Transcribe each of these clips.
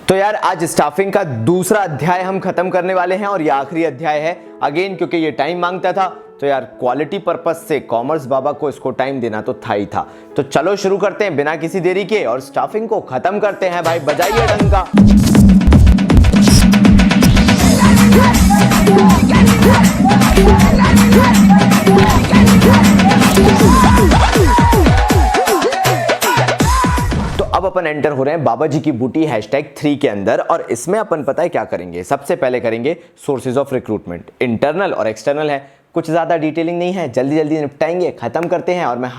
तो यार आज स्टाफिंग का दूसरा अध्याय हम खत्म करने वाले हैं और ये आखिरी अध्याय है अगेन, क्योंकि ये टाइम मांगता था। तो यार क्वालिटी पर्पस से कॉमर्स बाबा को इसको टाइम देना तो था ही था। तो चलो शुरू करते हैं बिना किसी देरी के और स्टाफिंग को खत्म करते हैं। भाई बजाइए डंका। अब अपन एंटर हो रहे हैं बाबा जी की बूटी #3 के अंदर और इसमें अपन पता है क्या करेंगे। सबसे पहले करेंगे सोर्सेज ऑफ रिक्रूटमेंट, इंटरनल और एक्सटर्नल है। कुछ ज़्यादा डिटेलिंग नहीं है, जल्दी जल्दी निपटाएंगे, ख़त्म करते हैं। और मैं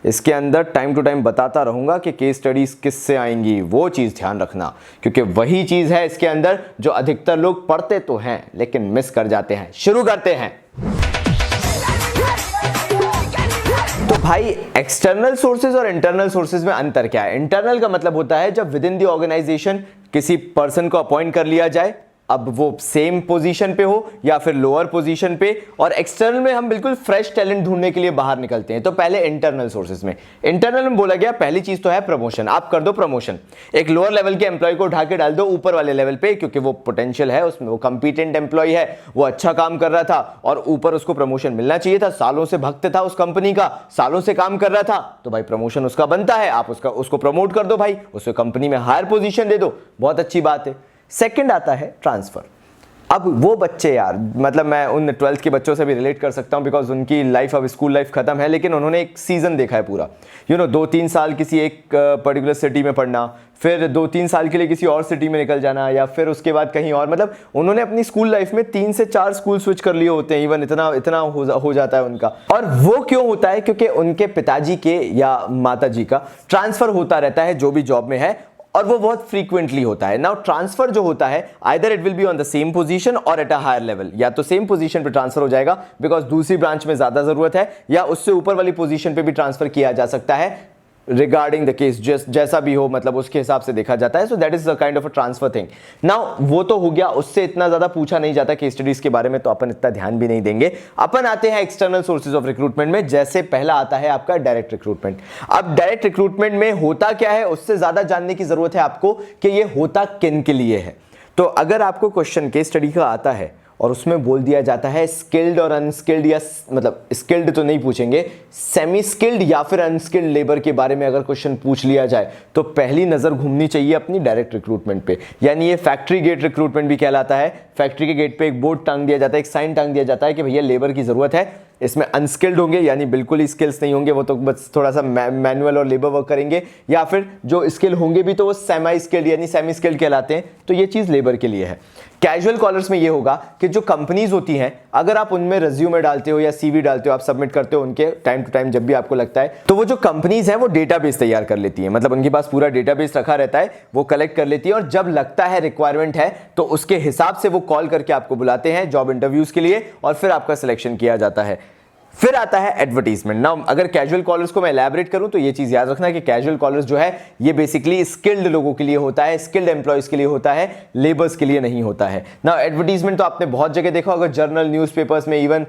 इसके अंदर टाइम टू टाइम बताता रहूँगा कि केस स्टडीज़ किससे आएंगी, वो चीज़ ध्यान रखना, क्योंकि वही चीज़ है इसके अंदर जो अधिकतर लोग पढ़ते तो हैं लेकिन मिस कर जाते हैं। शुरू करते हैं। तो भाई एक्सटर्नल सोर्सेज और इंटरनल सोर्सेज में अंतर क्या है? इंटरनल का मतलब होता है जब विद इन द ऑर्गेनाइजेशन किसी पर्सन को अपॉइंट कर लिया जाए, अब वो सेम पोजीशन पे हो या फिर लोअर पोजीशन पे। और एक्सटर्नल में हम बिल्कुल फ्रेश टैलेंट ढूंढने के लिए बाहर निकलते हैं। तो पहले इंटरनल सोर्सेज में, इंटरनल में बोला गया पहली चीज तो है प्रमोशन। आप कर दो प्रमोशन, एक लोअर लेवल के एम्प्लॉय को उठा के डाल दो ऊपर वाले लेवल पे, क्योंकि वो पोटेंशियल है उसमें, वो कंपिटेंट एम्प्लॉय है, वो अच्छा काम कर रहा था और ऊपर उसको प्रमोशन मिलना चाहिए था। सालों से भक्त था उस कंपनी का, सालों से काम कर रहा था, तो भाई प्रमोशन उसका बनता है। आप उसको प्रमोट कर दो भाई, उसको कंपनी में हायर पोजीशन दे दो, बहुत अच्छी बात है। सेकंड आता है ट्रांसफर। अब वो बच्चे यार, मतलब मैं उन 12th के बच्चों से भी रिलेट कर सकता हूँ बिकॉज उनकी लाइफ, अब स्कूल लाइफ खत्म है, लेकिन उन्होंने एक सीजन देखा है पूरा। 2-3 साल किसी एक पर्टिकुलर सिटी में पढ़ना, फिर 2-3 साल के लिए किसी और सिटी में निकल जाना, या फिर उसके बाद कहीं और। मतलब उन्होंने अपनी स्कूल लाइफ में 3 से 4 स्कूल स्विच कर लिए होते हैं, इवन इतना हो जाता है उनका। और वो क्यों होता है? क्योंकि उनके पिताजी के या माता जी का ट्रांसफर होता रहता है जो भी जॉब में है, और वो बहुत फ्रीक्वेंटली होता है। नाउ ट्रांसफर जो होता है, either it will be on the same position और एट अ हायर लेवल। या तो सेम पोजीशन पे ट्रांसफर हो जाएगा बिकॉज दूसरी ब्रांच में ज्यादा जरूरत है, या उससे ऊपर वाली पोजीशन पे भी ट्रांसफर किया जा सकता है रिगार्डिंग द केस, जैसा भी हो, मतलब उसके हिसाब से देखा जाता है। So that is the kind of a transfer thing. Now वो तो हो गया, उससे इतना ज्यादा पूछा नहीं जाता केस स्टडीज के बारे में, तो अपन इतना ध्यान भी नहीं देंगे। अपन आते हैं एक्सटर्नल सोर्सेज ऑफ रिक्रूटमेंट में। जैसे पहला आता है आपका डायरेक्ट रिक्रूटमेंट। अब डायरेक्ट रिक्रूटमेंट में होता क्या है, उससे ज्यादा जानने की जरूरत है आपको कि ये होता किन के लिए है। तो अगर आपको क्वेश्चन केस स्टडी का आता है और उसमें बोल दिया जाता है स्किल्ड और अनस्किल्ड, या मतलब स्किल्ड तो नहीं पूछेंगे, सेमी स्किल्ड या फिर अनस्किल्ड लेबर के बारे में अगर क्वेश्चन पूछ लिया जाए, तो पहली नजर घूमनी चाहिए अपनी डायरेक्ट रिक्रूटमेंट पे। यानी ये फैक्ट्री गेट रिक्रूटमेंट भी कहलाता है। फैक्ट्री के गेट पे एक बोर्ड टांग दिया जाता है, एक साइन टांग दिया जाता है कि भैया लेबर की जरूरत है, इसमें अनस्किल्ड होंगे, यानी बिल्कुल ही स्किल्स नहीं होंगे, वो तो बस थोड़ा सा मैनुअल और लेबर वर्क करेंगे, या फिर जो स्किल होंगे भी तो वो सेमी स्किल्ड यानी सेमी स्किल्ड कहलाते हैं। तो ये चीज लेबर के लिए है। कैजुअल कॉलर्स में ये होगा कि जो कंपनीज होती हैं, अगर आप उनमें रिज्यूमे डालते हो या सीवी डालते हो, आप सबमिट करते हो उनके टाइम टू टाइम जब भी आपको लगता है, तो वो जो कंपनीज हैं वो डेटाबेस तैयार कर लेती हैं। मतलब उनके पास पूरा डेटाबेस रखा रहता है, वो कलेक्ट कर लेती है, और जब लगता है रिक्वायरमेंट है तो उसके हिसाब से वो कॉल करके आपको बुलाते हैं जॉब इंटरव्यूज के लिए, और फिर आपका सिलेक्शन किया जाता है। फिर आता है एडवर्टीजमेंट। नाउ अगर कैजुअल कॉलर्स को मैं एलैबोरेट करूं तो ये चीज याद रखना कि कैजुअल कॉलर्स जो है ये बेसिकली स्किल्ड लोगों के लिए होता है, स्किल्ड एम्प्लॉयज के लिए होता है, लेबर्स के लिए नहीं होता है। नाउ एडवर्टीजमेंट तो आपने बहुत जगह देखा होगा, जर्नल, न्यूज़पेपर्स में, इवन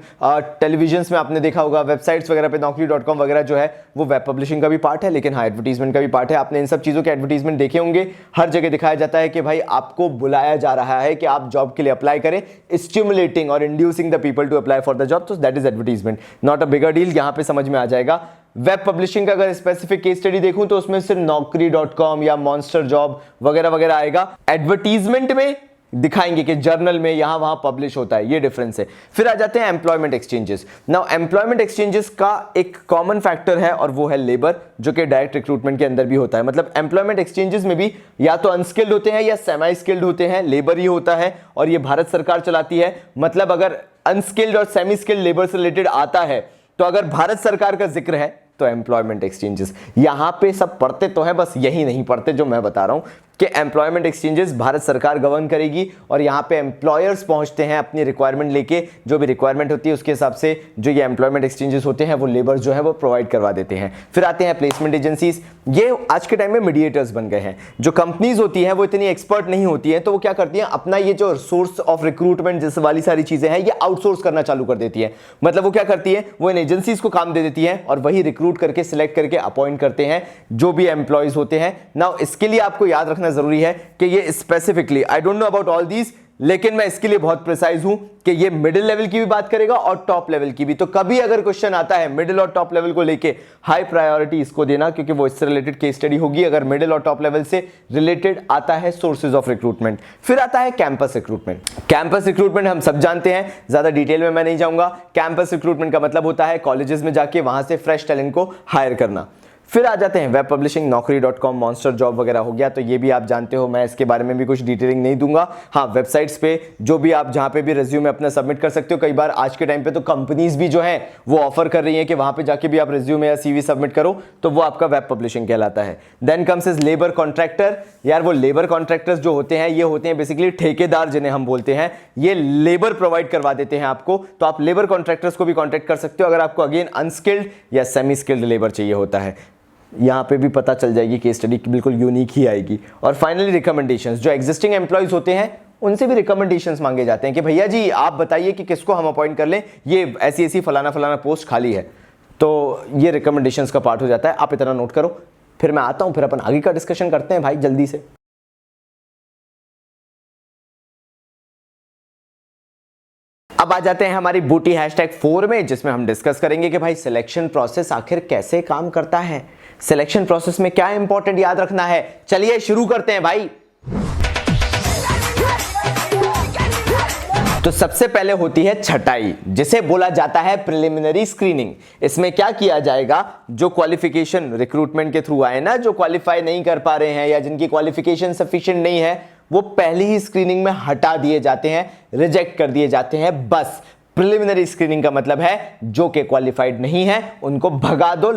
टेलीविजन में आपने देखा होगा, वेबसाइट्स वगैरह पे naukri.com वगैरह जो है वो वेब पब्लिशिंग का भी पार्ट है, लेकिन हाँ एडवर्टीजमेंट का भी पार्ट है। आपने इन सब चीजों के एडवर्टीजमेंट देखे होंगे। हर जगह दिखाया जाता है कि भाई आपको बुलाया जा रहा है कि आप जॉब के लिए अप्लाई करें, स्टिमुलेटिंग और inducing the people to apply for the job. तो that is advertisement, not a bigger deal. यहां पे समझ में आ जाएगा। वेब पब्लिशिंग का अगर स्पेसिफिक केस स्टडी देखूं तो उसमें सिर्फ naukri.com या मॉन्स्टर जॉब वगैरह वगैरह आएगा। एडवर्टीजमेंट में दिखाएंगे कि जर्नल में यहां वहां पब्लिश होता है, ये डिफरेंस है। फिर आ जाते हैं employment exchanges. Now employment exchanges का एक कॉमन फैक्टर है और वो है लेबर, जो कि डायरेक्ट रिक्रूटमेंट के अंदर भी होता है। मतलब एम्प्लॉयमेंट एक्सचेंजेस में भी या तो अनस्किल्ड होते हैं या सेमी स्किल्ड होते हैं, लेबर ही होता है, और ये भारत सरकार चलाती है। मतलब अगर अनस्किल्ड और सेमी स्किल्ड लेबर से रिलेटेड आता है, तो अगर भारत सरकार का जिक्र है तो एम्प्लॉयमेंट एक्सचेंजेस। यहां पे सब पढ़ते तो है, बस यही नहीं पढ़ते जो मैं बता रहा हूं कि एम्प्लॉयमेंट एक्सचेंजेस भारत सरकार गवर्न करेगी, और यहाँ पे एम्प्लॉयर्स पहुंचते हैं अपनी रिक्वायरमेंट लेके, जो भी रिक्वायरमेंट होती है उसके हिसाब से जो ये एम्प्लॉयमेंट एक्सचेंजेस होते हैं वो लेबर जो है वो प्रोवाइड करवा देते हैं। फिर आते हैं प्लेसमेंट एजेंसीज। ये आज के टाइम में मीडिएटर्स बन गए हैं। जो कंपनीज होती हैं वो इतनी एक्सपर्ट नहीं होती हैं, तो वो क्या करती हैं, अपना ये जो सोर्स ऑफ रिक्रूटमेंट जैसे वाली सारी चीजें हैं ये आउटसोर्स करना चालू कर देती है। मतलब वो क्या करती है, वो इन एजेंसीज को काम दे देती है और वही रिक्रूट करके सिलेक्ट करके अपॉइंट करते हैं जो भी एम्प्लॉयज होते हैं। नाउ इसके लिए आपको याद रखना रखना जरूरी है कि ये specifically, I don't know about all these, लेकिन मैं इसके लिए बहुत प्रिसाइज हूं कि ये मिडिल लेवल की भी बात करेगा और टॉप लेवल की भी। तो कभी अगर क्वेश्चन आता है मिडिल और टॉप लेवल को लेके, हाई प्रायोरिटी इसको देना, क्योंकि वो इससे रिलेटेड केस स्टडी होगी अगर मिडिल और टॉप लेवल से रिलेटेड आता है सोर्सेज ऑफ रिक्रूटमेंट। फिर आता है कैंपस रिक्रूटमेंट। कैंपस रिक्रूटमेंट हम सब जानते हैं, ज्यादा डिटेल में मैं नहीं जाऊंगा। कैंपस रिक्रूटमेंट का मतलब होता है कॉलेजेस में जाके वहां से फ्रेश टैलेंट को हायर करना। फिर आ जाते हैं web publishing, naukri.com, monster job वगैरह हो गया, तो ये भी आप जानते हो, मैं इसके बारे में भी कुछ डिटेलिंग नहीं दूंगा। हाँ, वेबसाइट्स पे जो भी आप जहां पे भी रिज्यूमे अपना सबमिट कर सकते हो। कई बार आज के टाइम पे तो कंपनीज भी जो हैं वो ऑफर कर रही हैं कि वहां पे जाके भी आप रिज्यूमे या सीवी सबमिट करो, तो वो आपका वेब पब्लिशिंग कहलाता है। Then comes is labour contractor. यार वो लेबर कॉन्ट्रैक्टर्स जो होते हैं, ये होते हैं बेसिकली ठेकेदार जिन्हें हम बोलते हैं, ये लेबर प्रोवाइड करवा देते हैं आपको, तो आप लेबर कॉन्ट्रैक्टर्स को भी कॉन्टैक्ट कर सकते हो अगर आपको अगेन अनस्किल्ड या सेमी स्किल्ड लेबर चाहिए होता है। यहाँ पे भी पता चल जाएगी, केस स्टडी बिल्कुल यूनिक ही आएगी। और फाइनली रिकमेंडेशंस, जो एग्जिस्टिंग एम्प्लॉयज होते हैं उनसे भी रिकमेंडेशंस मांगे जाते हैं कि भैया जी आप बताइए कि किसको हम अपॉइंट कर लें, ये ऐसी ऐसी फलाना फलाना पोस्ट खाली है, तो ये रिकमेंडेशंस का पार्ट हो जाता है। आप इतना नोट करो, फिर मैं आता हूं, फिर अपन आगे का डिस्कशन करते हैं भाई जल्दी से। अब आ जाते हैं हमारी बूटी #4 में, जिसमें हम डिस्कस करेंगे कि भाई सिलेक्शन प्रोसेस आखिर कैसे काम करता है, सिलेक्शन प्रोसेस में क्या इंपॉर्टेंट याद रखना है। चलिए शुरू करते हैं भाई। तो सबसे पहले होती है छटाई, जिसे बोला जाता है प्रिलिमिनरी स्क्रीनिंग। इसमें क्या किया जाएगा, जो क्वालिफिकेशन रिक्रूटमेंट के थ्रू आए ना, जो क्वालिफाई नहीं कर पा रहे हैं या जिनकी क्वालिफिकेशन सफिशिएंट नहीं है, वो पहली ही स्क्रीनिंग में हटा दिए जाते हैं, रिजेक्ट कर दिए जाते हैं। बस प्रिलिमिनरी स्क्रीनिंग का मतलब है जो कि क्वालिफाइड नहीं है उनको भगा दो,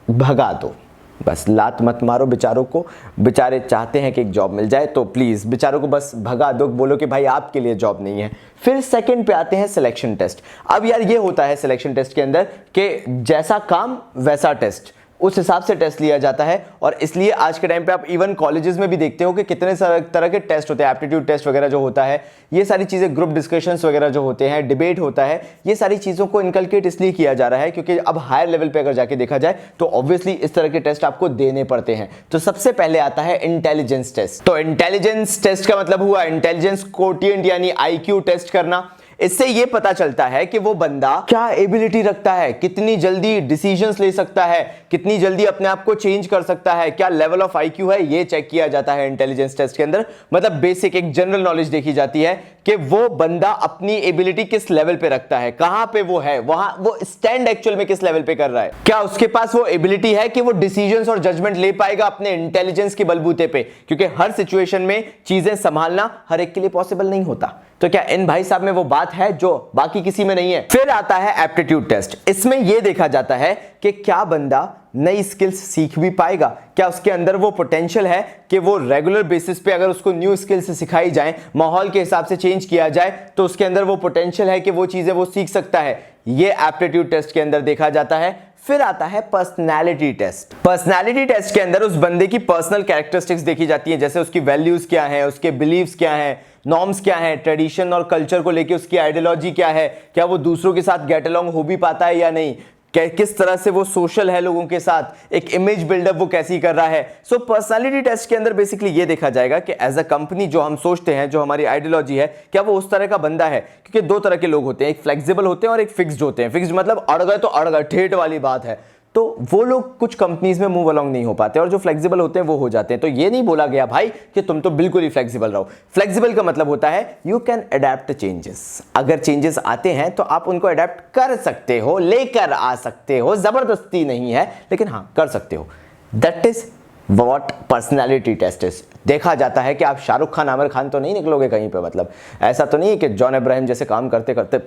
भगा दो, बस लात मत मारो बेचारों को। बेचारे चाहते हैं कि एक जॉब मिल जाए, तो प्लीज बेचारों को बस भगा दो, बोलो कि भाई आपके लिए जॉब नहीं है। फिर सेकंड पे आते हैं सिलेक्शन टेस्ट। अब यार ये होता है सिलेक्शन टेस्ट के अंदर कि जैसा काम वैसा टेस्ट, उस हिसाब से टेस्ट लिया जाता है। और इसलिए आज के टाइम पे आप इवन कॉलेजेस में भी देखते हो कि कितने तरह के टेस्ट होते हैं, एप्टीट्यूड टेस्ट वगैरह जो होता है, ये सारी चीजें, ग्रुप डिस्कशंस वगैरह जो होते हैं, डिबेट होता है, ये सारी चीजों को इनकलकेट इसलिए किया जा रहा है क्योंकि अब हायर लेवल पे अगर जाके देखा जाए तो ऑब्वियसली इस तरह के टेस्ट आपको देने पड़ते हैं। तो सबसे पहले आता है इंटेलिजेंस टेस्ट। तो इंटेलिजेंस टेस्ट का मतलब हुआ इंटेलिजेंस कोटिएंट यानी IQ टेस्ट करना। इससे ये पता चलता है कि वो बंदा क्या एबिलिटी रखता है, कितनी जल्दी डिसीजंस ले सकता है, कितनी जल्दी अपने आप को चेंज कर सकता है, क्या लेवल ऑफ IQ है, ये चेक किया जाता है इंटेलिजेंस टेस्ट के अंदर। मतलब बेसिक एक जनरल नॉलेज देखी जाती है कि वो बंदा अपनी एबिलिटी किस लेवल पे रखता है, कहां पे वो है, वहां वो स्टैंड एक्चुअल में किस लेवल पे कर रहा है, क्या उसके पास वो एबिलिटी है कि वो डिसीजंस और जजमेंट ले पाएगा अपने इंटेलिजेंस के बलबूते पे, क्योंकि हर सिचुएशन में चीजें संभालना हर एक के लिए पॉसिबल नहीं होता। तो क्या इन भाई साहब में वो बात है जो बाकी किसी में नहीं है। फिर आता है एप्टीट्यूड टेस्ट। इसमें यह देखा जाता है कि क्या बंदा नई स्किल्स सीख भी पाएगा, क्या उसके अंदर वो पोटेंशियल है कि वो रेगुलर बेसिस पे अगर उसको न्यू स्किल्स सिखाई जाए, माहौल के हिसाब से चेंज किया जाए, तो उसके अंदर वो पोटेंशियल है कि वो चीजें वो सीख सकता है। ये एप्टीट्यूड टेस्ट के अंदर देखा जाता है। फिर आता है पर्सनालिटी टेस्ट। पर्सनालिटी टेस्ट के अंदर उस बंदे की पर्सनल कैरेक्टरिस्टिक्स देखी जाती हैं, जैसे उसकी वैल्यूज क्या है, उसके बिलीव्स क्या हैं, नॉर्म्स क्या हैं, ट्रेडिशन और कल्चर को लेके उसकी आइडियोलॉजी क्या है, क्या वो दूसरों के साथ गेट अलोंग हो भी पाता है या नहीं, किस तरह से वो सोशल है लोगों के साथ, एक इमेज बिल्डअप वो कैसी कर रहा है। सो पर्सनालिटी टेस्ट के अंदर बेसिकली ये देखा जाएगा कि एज अ कंपनी जो हम सोचते हैं, जो हमारी आइडियोलॉजी है, क्या वो उस तरह का बंदा है। क्योंकि दो तरह के लोग होते हैं, एक फ्लेक्सिबल होते हैं और एक फिक्स्ड होते हैं। फिक्स्ड मतलब अड़ गए तो अड़ गए, ठेठ वाली बात है, तो वो लोग कुछ कंपनीज में मूव अलोंग नहीं हो पाते, और जो फ्लेक्सिबल होते हैं वो हो जाते हैं। तो ये नहीं बोला गया भाई कि तुम तो बिल्कुल ही फ्लेक्सिबल रहो। फ्लेक्सिबल का मतलब होता है यू कैन अडेप्ट चेंजेस। अगर चेंजेस आते हैं तो आप उनको अडेप्ट कर सकते हो, लेकर आ सकते हो, जबरदस्ती नहीं है, लेकिन हाँ कर सकते हो। That is what personality test is. देखा जाता है कि आप शाहरुख खान, आमिर खान तो नहीं निकलोगे कहीं पे, मतलब ऐसा तो नहीं है कि जॉन अब्राहम जैसे काम करते करते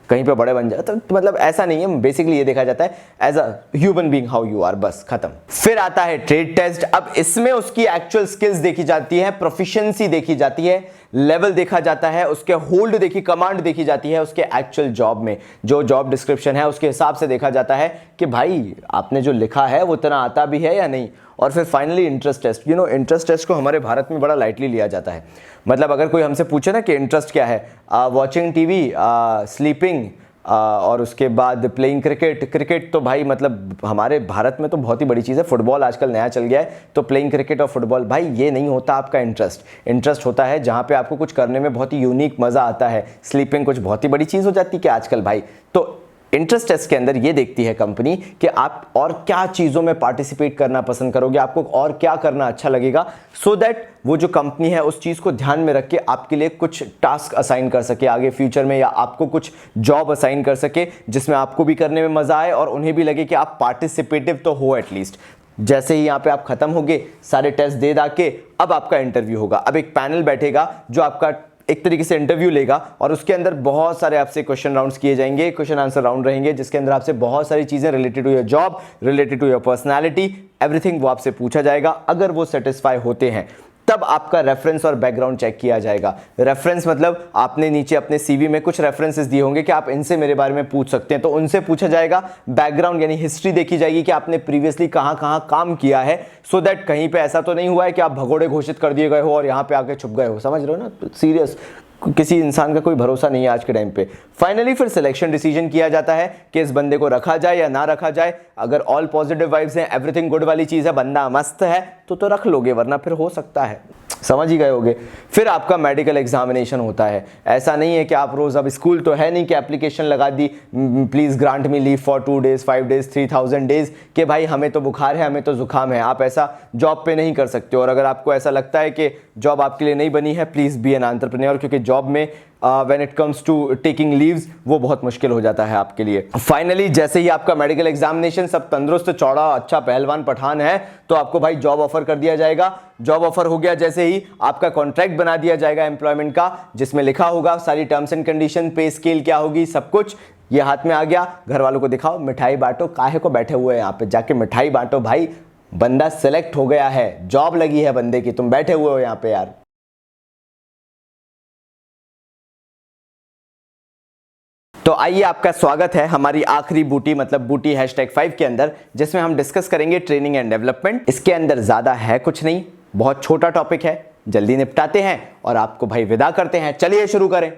कहीं पे बड़े बन जाए, तो मतलब ऐसा नहीं है। बेसिकली ये देखा जाता है as a human being how you are, बस खत्म। फिर आता है ट्रेड टेस्ट। अब इसमें उसकी एक्चुअल स्किल्स देखी जाती है, प्रोफिशिएंसी देखी जाती है, लेवल देखा जाता है, उसके होल्ड देखी, कमांड देखी जाती है, उसके एक्चुअल जॉब में जो जॉब डिस्क्रिप्शन है उसके हिसाब से देखा जाता है कि भाई आपने जो लिखा है वो इतना आता भी है या नहीं। और फिर finally interest test. You know interest test को हमारे भारत में बड़ा लाइटली लिया जाता है। मतलब अगर कोई हमसे पूछे ना कि इंटरेस्ट क्या है, वॉचिंग टीवी, स्लीपिंग, और उसके बाद प्लेइंग क्रिकेट। क्रिकेट तो भाई मतलब हमारे भारत में तो बहुत ही बड़ी चीज़ है। फुटबॉल आजकल नया चल गया है, तो प्लेइंग क्रिकेट और फुटबॉल भाई ये नहीं होता आपका इंटरेस्ट होता है जहाँ पे आपको कुछ करने में बहुत ही यूनिक मज़ा आता है। स्लीपिंग कुछ बहुत ही बड़ी चीज़ हो जाती है कि आजकल भाई। तो इंटरेस्ट टेस्ट के अंदर ये देखती है कंपनी कि आप और क्या चीज़ों में पार्टिसिपेट करना पसंद करोगे, आपको और क्या करना अच्छा लगेगा, सो दैट वो जो कंपनी है उस चीज़ को ध्यान में रख के आपके लिए कुछ टास्क असाइन कर सके आगे फ्यूचर में, या आपको कुछ जॉब असाइन कर सके जिसमें आपको भी करने में मज़ा आए और उन्हें भी लगे कि आप पार्टिसिपेटिव तो हो एटलीस्ट। जैसे ही यहाँ पे आप खत्म होगे सारे टेस्ट दे दा के, अब आपका इंटरव्यू होगा। अब एक पैनल बैठेगा जो आपका एक तरीके से इंटरव्यू लेगा और उसके अंदर बहुत सारे आपसे क्वेश्चन राउंड्स किए जाएंगे, क्वेश्चन आंसर राउंड रहेंगे, जिसके अंदर आपसे बहुत सारी चीजें related to your job, related to your personality, everything वो आपसे पूछा जाएगा। अगर वो सेटिस्फाई होते हैं तब आपका रेफरेंस और बैकग्राउंड चेक किया जाएगा। रेफरेंस मतलब आपने नीचे अपने सीवी में कुछ रेफरेंसेस दिए होंगे कि आप इनसे मेरे बारे में पूछ सकते हैं, तो उनसे पूछा जाएगा। बैकग्राउंड यानी हिस्ट्री देखी जाएगी कि आपने प्रीवियसली कहां कहां काम किया है, सो दैट कहीं पे ऐसा तो नहीं हुआ है कि आप भगोड़े घोषित कर दिए गए हो और यहां पे आके छुप गए हो। समझ रहे हो ना? सीरियस, किसी इंसान का कोई भरोसा नहीं है आज के टाइम पे। फाइनली फिर सिलेक्शन डिसीजन किया जाता है कि इस बंदे को रखा जाए या ना रखा जाए। अगर ऑल पॉजिटिव वाइब्स हैं, एवरीथिंग गुड वाली चीज है, बंदा मस्त है, तो रख लोगे, वरना फिर हो सकता है, समझ ही गए होगे। फिर आपका मेडिकल एग्जामिनेशन होता है। ऐसा नहीं है कि आप रोज, अब स्कूल तो है नहीं कि एप्लीकेशन लगा दी please grant me leave for 2 days 5 days 3000 days कि भाई हमें तो बुखार है, हमें तो जुकाम है। आप ऐसा जॉब पे नहीं कर सकते हो। और अगर आपको ऐसा लगता है कि जॉब आपके लिए नहीं बनी है, प्लीज बी एन एंटरप्रेन्योर, क्योंकि जॉब में when it comes to taking leaves वो बहुत मुश्किल हो जाता है आपके लिए। फाइनली जैसे ही आपका मेडिकल एग्जामिनेशन, सब तंदुरुस्त, चौड़ा, अच्छा पहलवान पठान है, तो आपको भाई जॉब ऑफर कर दिया जाएगा। जॉब ऑफर हो गया जैसे ही आपका कॉन्ट्रैक्ट बना दिया जाएगा एम्प्लॉयमेंट का, जिसमें लिखा होगा सारी टर्म्स एंड कंडीशन, पे स्केल क्या होगी, सब कुछ ये हाथ में आ गया। घर वालों को दिखाओ, मिठाई बांटो, काहे को बैठे हुए हैं यहाँ पे, जाके मिठाई बांटो भाई, बंदा सिलेक्ट हो गया है, जॉब लगी है बंदे की, तुम बैठे हुए हो यहाँ पे यार। तो आइए, आपका स्वागत है हमारी आखिरी बूटी, मतलब बूटी #5 के अंदर, जिसमें हम डिस्कस करेंगे ट्रेनिंग एंड डेवलपमेंट। इसके अंदर ज्यादा है कुछ नहीं, बहुत छोटा टॉपिक है, जल्दी निपटाते हैं और आपको भाई विदा करते हैं। चलिए शुरू करें।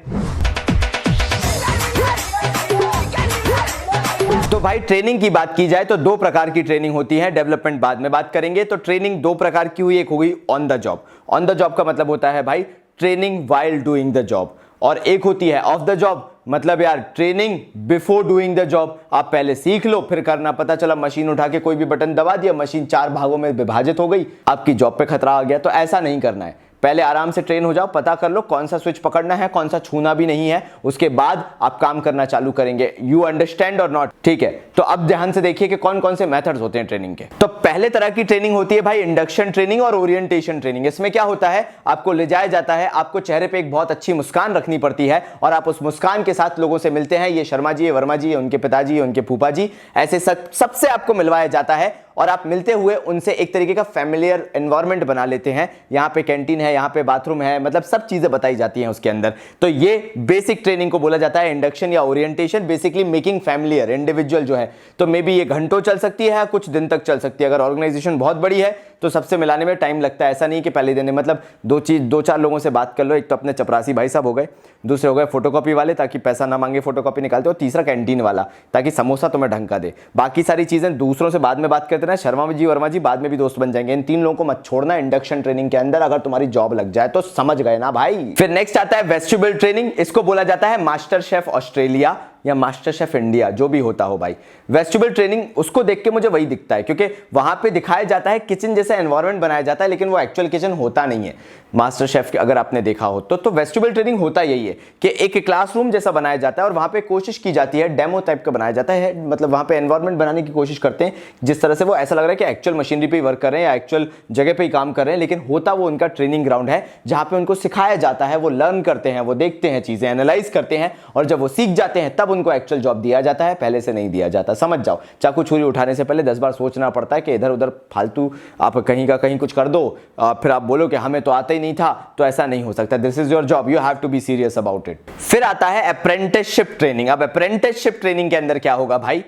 तो भाई ट्रेनिंग की बात की जाए तो 2 प्रकार की ट्रेनिंग होती है, डेवलपमेंट बाद में बात करेंगे। तो ट्रेनिंग 2 प्रकार की हुई, एक हो गई on the job. On the job का मतलब होता है भाई training while doing the job, और एक होती है ऑफ द जॉब, मतलब यार training before doing the job. आप पहले सीख लो, फिर करना, पता चला मशीन उठा के कोई भी बटन दबा दिया, मशीन 4 भागों में विभाजित हो गई, आपकी जॉब पे खतरा आ गया। तो ऐसा नहीं करना है, पहले आराम से ट्रेन हो जाओ, पता कर लो कौन सा स्विच पकड़ना है, कौन सा छूना भी नहीं है, उसके बाद आप काम करना चालू करेंगे। यू अंडरस्टैंड और नॉट? ठीक है, तो अब ध्यान से देखिए कि कौन कौन से मेथड्स होते हैं ट्रेनिंग के। तो पहले तरह की ट्रेनिंग होती है भाई इंडक्शन ट्रेनिंग और ओरिएंटेशन ट्रेनिंग। इसमें क्या होता है, आपको ले जाया जाता है, आपको चेहरे पे एक बहुत अच्छी मुस्कान रखनी पड़ती है और आप उस मुस्कान के साथ लोगों से मिलते हैं। ये शर्मा जी, ये वर्मा जी, उनके पिताजी, उनके फूफा जी, ऐसे सबसे आपको मिलवाया जाता है और आप मिलते हुए उनसे एक तरीके का फैमिलियर एनवायरनमेंट बना लेते हैं। यहाँ पे कैंटीन है, यहाँ पे बाथरूम है, मतलब सब चीजें बताई जाती हैं उसके अंदर। तो ये बेसिक ट्रेनिंग को बोला जाता है इंडक्शन या orientation, basically making familiar individual जो है। तो मे बी ये घंटों चल सकती है, कुछ दिन तक चल सकती है। अगर ऑर्गेनाइजेशन बहुत बड़ी है तो सबसे मिलाने में टाइम लगता है। ऐसा नहीं कि पहले दिन, मतलब 2-4 लोगों से बात कर लो। एक तो अपने चपरासी भाई साहब हो गए, दूसरे हो गए फोटोकॉपी वाले ताकि पैसा ना मांगे, फोटोकॉपी निकालते हो, तीसरा कैंटीन वाला ताकि समोसा तुम्हें ढंग का दे। बाकी सारी चीजें दूसरों से बाद में बात करते ना, शर्मा जी, वर्मा जी बाद में भी दोस्त बन जाएंगे। इन 3 लोगों को मत छोड़ना इंडक्शन ट्रेनिंग के अंदर, अगर तुम्हारी जॉब लग जाए तो। समझ गए ना भाई? फिर नेक्स्ट आता है वेस्टिब्यूल ट्रेनिंग। इसको बोला जाता है मास्टर शेफ ऑस्ट्रेलिया या मास्टर शेफ इंडिया, जो भी होता हो भाई। वेस्टिब्यूल ट्रेनिंग, उसको देख के मुझे वही दिखता है, क्योंकि वहां पे दिखाया जाता है किचन जैसा एनवायरनमेंट बनाया जाता है, लेकिन वो एक्चुअल किचन होता नहीं है। मास्टर शेफ के अगर आपने देखा हो तो वेस्टिब्यूल ट्रेनिंग होता यही है कि एक क्लासरूम जैसा बनाया जाता है और वहां पे कोशिश की जाती है, डेमो टाइप का बनाया जाता है, मतलब वहां पे एनवायरनमेंट बनाने की कोशिश करते हैं जिस तरह से वो ऐसा लग रहा है कि एक्चुअल मशीनरी पे वर्क कर रहे हैं या एक्चुअल जगह पे ही काम कर रहे हैं, लेकिन होता वो उनका ट्रेनिंग ग्राउंड है जहां पे उनको सिखाया जाता है। वो लर्न करते हैं, वो देखते हैं, चीजें एनालाइज करते हैं, और जब वो सीख जाते हैं तब उनको एक्चुअल जॉब दिया जाता है, पहले से नहीं दिया जाता। समझ जाओ, चाकू छुरी उठाने से पहले 10 बार सोचना पड़ता है कि इधर उधर फालतू आप कहीं का कहीं कुछ कर दो, फिर आप बोलो कि हमें तो आता ही नहीं था, तो ऐसा नहीं हो सकता। This is your job, you have to be serious about it. फिर आता है अप्रेंटिसशिप ट्रेनिंग। अब अप्रेंटिसशिप ट्रेनिंग के अंदर क्या होगा भाई,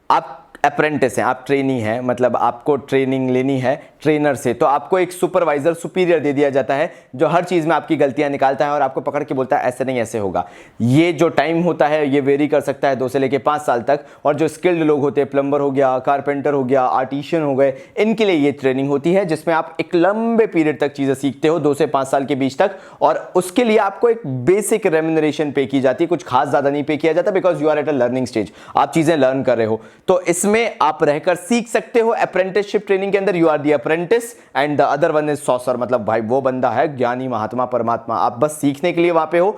आप अप्रेंटिस हैं, आप ट्रेनी हैं, मतलब आपको ट्रेनिंग लेनी है ट्रेनर से, तो आपको एक सुपरवाइजर सुपीरियर दे दिया जाता है जो हर चीज़ में आपकी गलतियां निकालता है और आपको पकड़ के बोलता है ऐसे नहीं ऐसे होगा। ये जो टाइम होता है ये वेरी कर सकता है 2 से लेकर 5 साल तक। और जो स्किल्ड लोग होते हैं, प्लम्बर हो गया, कारपेंटर हो गया, आर्टिशियन हो गए, इनके लिए ये ट्रेनिंग होती है जिसमें आप एक लंबे पीरियड तक चीज़ें सीखते हो, 2 से 5 साल के बीच तक। और उसके लिए आपको एक बेसिक रेम्यूनरेशन पे की जाती है, कुछ खास ज़्यादा नहीं पे किया जाता, because you are at a learning stage, आप चीज़ें लर्न कर रहे हो। तो इसमें आप रहकर सीख सकते हो। अप्रेंटिसशिप ट्रेनिंग के अंदर you are the apprentice and the other one is saucer, मतलब भाई वो बंदा है ज्ञानी महात्मा परमात्मा, आप बस सीखने के लिए वहां पे हो।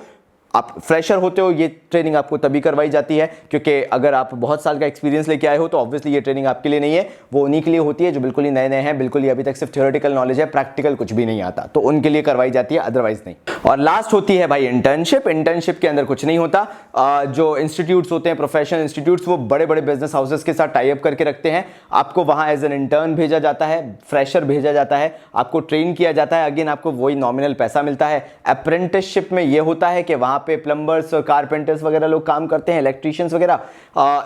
आप फ्रेशर होते हो, ये ट्रेनिंग आपको तभी करवाई जाती है क्योंकि अगर आप बहुत साल का एक्सपीरियंस लेके आए हो तो ऑब्वियसली ये ट्रेनिंग आपके लिए नहीं है, वो उन्हीं के लिए होती है जो बिल्कुल ही नए नए हैं, बिल्कुल ही अभी तक सिर्फ थ्योरेटिकल नॉलेज है, प्रैक्टिकल कुछ भी नहीं आता, तो उनके लिए करवाई जाती है, अदरवाइज नहीं। और लास्ट होती है भाई इंटर्नशिप। इंटर्नशिप के अंदर कुछ नहीं होता, जो इंस्टीट्यूट्स होते हैं, प्रोफेशनल इंस्टीट्यूट्स, वो बड़े बड़े बिजनेस हाउसेस के साथ टाई अप करके रखते हैं, आपको वहां एज एन इंटर्न भेजा जाता है, फ्रेशर भेजा जाता है, आपको ट्रेन किया जाता है, अगेन आपको वही नॉमिनल पैसा मिलता है। अप्रेंटिसशिप में ये होता है कि वहां पे प्लम्बर्स, कारपेंटर्स वगैरह लोग काम करते हैं, इलेक्ट्रीशियंस वगैरह।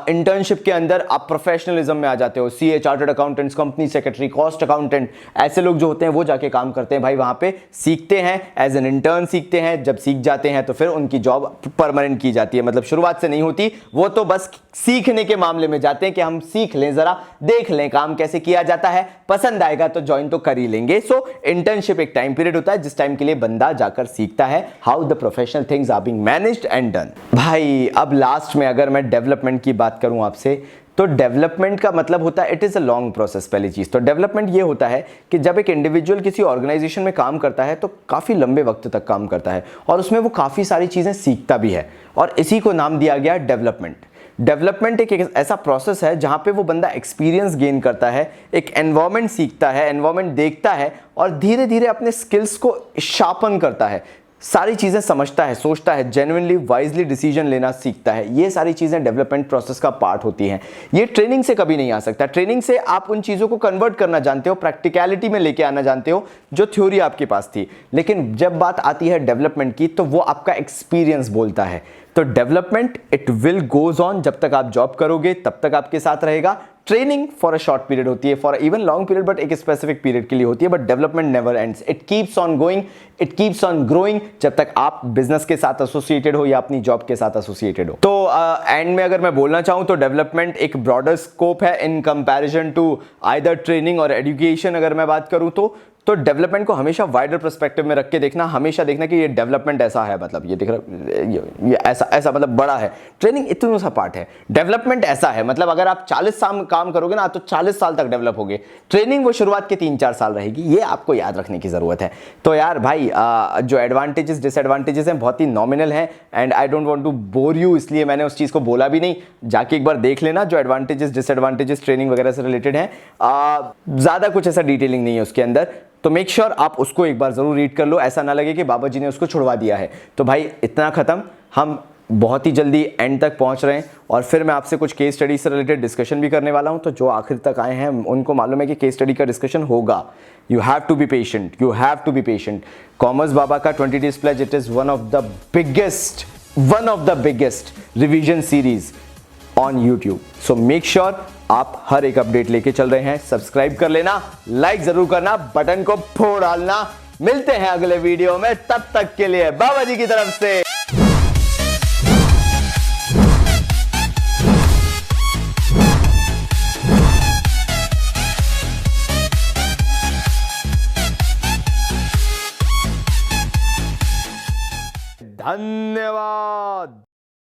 इंटर्नशिप के अंदर आप प्रोफेशनलिज्म में आ जाते हो, CA, chartered accountants, company secretary, cost accountant, ऐसे लोग जो होते हैं वो जाके काम करते हैं भाई, वहां पे सीखते हैं, एज एन इंटर्न सीखते हैं। जब सीख जाते हैं तो फिर उनकी जॉब परमानेंट की जाती है, मतलब शुरुआत से नहीं होती, वो तो बस सीखने के मामले में जाते हैं कि हम सीख लें, जरा देख लें काम कैसे किया जाता है, पसंद आएगा तो ज्वाइन तो कर ही लेंगे। सो इंटर्नशिप एक टाइम पीरियड होता है जिस टाइम के लिए बंदा जाकर सीखता है how the professional things are being managed and done. भाई अब लास्ट में अगर मैं डेवलपमेंट की बात करूं आपसे, तो डेवलपमेंट का मतलब होता है it is a long process. पहली चीज़ तो डेवलपमेंट ये होता है कि जब एक इंडिविजुअल किसी ऑर्गेनाइजेशन में काम करता है तो काफ़ी लंबे वक्त तक काम करता है और उसमें वो काफ़ी सारी चीज़ें सीखता भी है, और इसी को नाम दिया गया डेवलपमेंट। डेवलपमेंट एक ऐसा प्रोसेस है जहाँ पे वो बंदा एक्सपीरियंस गेन करता है, एक एनवायरनमेंट सीखता है, एनवायरनमेंट देखता है और धीरे धीरे अपने स्किल्स को शार्पन करता है, सारी चीज़ें समझता है, सोचता है, जेन्युइनली वाइजली डिसीजन लेना सीखता है। ये सारी चीज़ें डेवलपमेंट प्रोसेस का पार्ट होती हैं। ये ट्रेनिंग से कभी नहीं आ सकता। ट्रेनिंग से आप उन चीज़ों को कन्वर्ट करना जानते हो, प्रैक्टिकलिटी में लेके आना जानते हो जो थ्योरी आपके पास थी, लेकिन जब बात आती है डेवलपमेंट की तो वो आपका एक्सपीरियंस बोलता है। तो development it will goes on, जब तक आप जॉब करोगे तब तक आपके साथ रहेगा। Training for a short period होती है, for even long period, but एक स्पेसिफिक पीरियड के लिए होती है, but development never ends, it keeps on going, it keeps on growing, जब तक आप बिजनेस के साथ एसोसिएटेड हो या अपनी जॉब के साथ एसोसिएटेड हो। तो एंड में अगर मैं बोलना चाहूं तो डेवलपमेंट एक ब्रॉडर स्कोप है in comparison to either training और एजुकेशन। अगर मैं बात करूं तो डेवलपमेंट को हमेशा वाइडर पर्सपेक्टिव में रख के देखना, हमेशा देखना कि ये डेवलपमेंट ऐसा है, मतलब ये दिख रहा, ये ऐसा मतलब बड़ा है। ट्रेनिंग इतना सा पार्ट है, डेवलपमेंट ऐसा है, मतलब अगर आप 40 साल काम करोगे ना तो 40 साल तक डेवलप होगे। ट्रेनिंग वो शुरुआत के 3-4 साल रहेगी, ये आपको याद रखने की जरूरत है। तो यार भाई जो एडवांटेजेस डिसएडवांटेजेस हैं बहुत ही नॉमिनल हैं, and I don't want to bore you, इसलिए मैंने उस चीज़ को बोला भी नहीं। जाके एक बार देख लेना जो एडवांटेजेस डिसएडवांटेजेस ट्रेनिंग वगैरह से रिलेटेड हैं, ज़्यादा कुछ ऐसा डिटेलिंग नहीं है उसके अंदर, तो मेक श्योर आप उसको एक बार जरूर रीड कर लो, ऐसा ना लगे कि बाबा जी ने उसको छुड़वा दिया है। तो भाई इतना खत्म, हम बहुत ही जल्दी एंड तक पहुंच रहे हैं और फिर मैं आपसे कुछ केस स्टडी से रिलेटेड डिस्कशन भी करने वाला हूं। तो जो आखिर तक आए हैं उनको मालूम है कि केस स्टडी का डिस्कशन होगा। You have to be patient, you have to be patient. Commerce Baba का 20 days pledge, it is one of the biggest revision series on YouTube. So make sure आप हर एक अपडेट लेके चल रहे हैं। सब्सक्राइब कर लेना, लाइक जरूर करना, बटन को फोड़ डालना। मिलते हैं अगले वीडियो में, तब तक के लिए बाबा जी की तरफ से। धन